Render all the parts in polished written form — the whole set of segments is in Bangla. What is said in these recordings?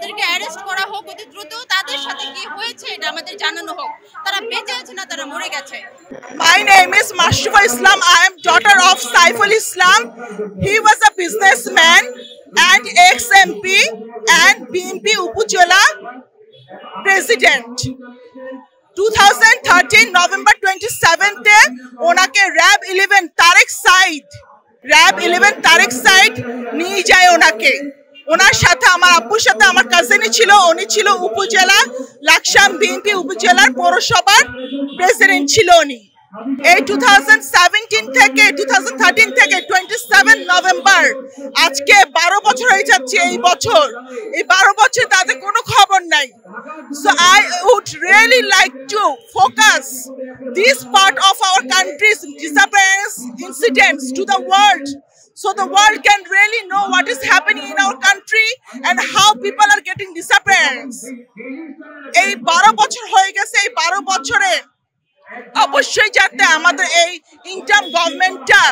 তাদেরকে অ্যারেস্ট করা হোক অতি দ্রুত, তাদের সাথে কি হয়েছে এটা আমাদের জানানো হোক, তারা বেঁচে আছে না তারা মরে গেছে। My name is Mashrufa Islam. I am daughter of Saiful Islam. He was a businessman and ex-MP and BNP Upazila president. 2013 November 27th ওনাকে র্যাব 11 তারেক সাইদ নিয়ে যায় ওনাকে। ওনার সাথে আমার আব্বুর সাথে আমার কাজিনই ছিল, উনি ছিল উপজেলা লাকসাম বিএনপি উপজেলার পৌরসভার প্রেসিডেন্ট ছিল উনি। এই 2013 থেকে 27 নভেম্বর আজকে 12 বছর হয়ে যাচ্ছে। এই 12 বছর তাদের কোনো খবর নাই। So I would really like to focus this part of our country's disappearance incidents to the world, so the world can really know what is happening in our country and how people are getting disappearance. এই 12 বছর হয়ে গেছে। এই 12 বছরে অবশ্যই যাতে আমাদের এই ইন্টার্ম গভর্নমেন্টটা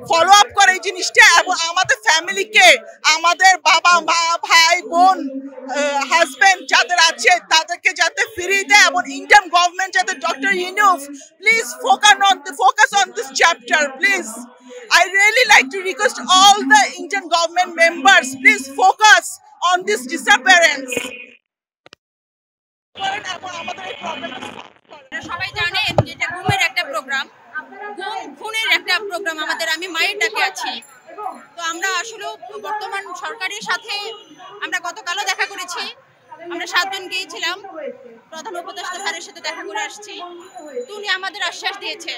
ফলো আপ করে এই জিনিসটা এবং আমাদের ফ্যামিলিকে, আমাদের বাবা মা ভাই বোন হাজবেন্ড যাদের আছে তাদেরকে যাতে ফিরিয়ে দেয় এবং ইন্টার্ম গভর্নমেন্ট যাতে doctor Yunus please focus on this chapter please. I really like to request all the Indian government members, please focus on this disappearance. সবাই জানেন যে এটা গুমের একটা প্রোগ্রাম, খুনের একটা প্রোগ্রাম আমাদের। আমি মায়ের ডাকে আছি। তো আমরা আসলে বর্তমান সরকারের সাথে আমরা গতকালও দেখা করেছি। আমরা 7 জন গিয়েছিলাম, প্রধান উপদেষ্টা স্যারের সাথে দেখা করে আসছি। তো উনি আমাদের আশ্বাস দিয়েছে।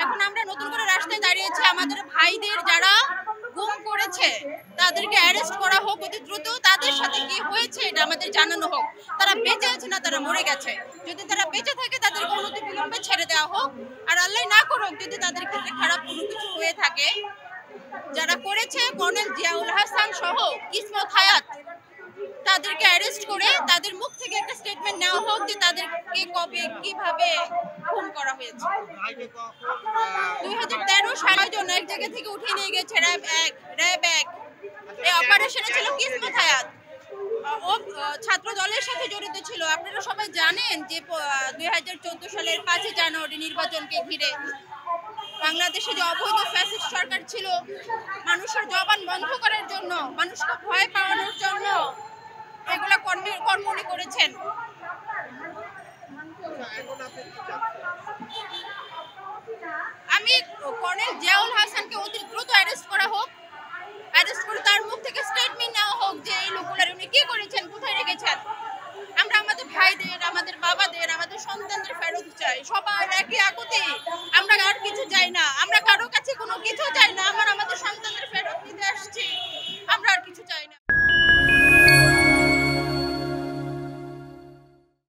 এখন আমরা নতুন করে রাস্তায় দাঁড়িয়েছি, আমাদের ভাইদের যারা গুম করেছে তাদেরকে অ্যারেস্ট করা হোক অতি দ্রুত, তাদের সাথে কি হয়েছে এটা আমাদের জানানো হোক, তারা বেঁচে আছে না তারা মরে গেছে। যদি তারা বেঁচে থাকে তাদেরকে অনতিবিলম্বে ছেড়ে দেওয়া হোক, আর আল্লাহ না করুক যদি তাদের ক্ষেত্রে খারাপ কোনো কিছু হয়ে থাকে। যারা করেছে কর্নেল জিয়াউল হাসান সহ কিসমত হায়াত, তাদেরকে অ্যারেস্ট করে তাদের মুখ থেকে একটা স্টেটমেন্ট নেওয়া হোক যে তাদেরকে কবে কিভাবে খুন করা হয়েছে। 2013 সালে জন এক জায়গা থেকে উঠিয়ে নিয়ে গেছে র্যাব 1। এই অপারেশনে ছিল কিসমত হায়াত, ও ছাত্র দলের সাথে জড়িত ছিল। আপনারা সবাই জানেন যে 2014 সালের 5 জানুয়ারি নির্বাচনকে ঘিরে বাংলাদেশে যে অবৈধ ফ্যাসিস্ট সরকার ছিল, মানুষের জবান বন্ধ করার জন্য, মানুষকে ভয় পাওয়ানোর জন্য এগুলা কর্ম করেছেন। আমি কর্নেল জিয়াউল হাসানকে অতি দ্রুত অ্যারেস্ট করা হোক, অ্যারেস্ট করে তার মুখ থেকে স্টেটমেন্ট নেওয়া হোক যে এই লোকগুলার উনি কি করেছেন, কোথায় রেখেছেন। আমরা আমাদের ভাইদের, আমাদের বাবাদের, আমাদের সন্তানদের ফেরত চাই। সবার একই আকুতি, আমরা আর কিছু চাই না, আমরা কারো কাছে কোনো কিছু চাই না, আমাদের সন্তানদের ফেরত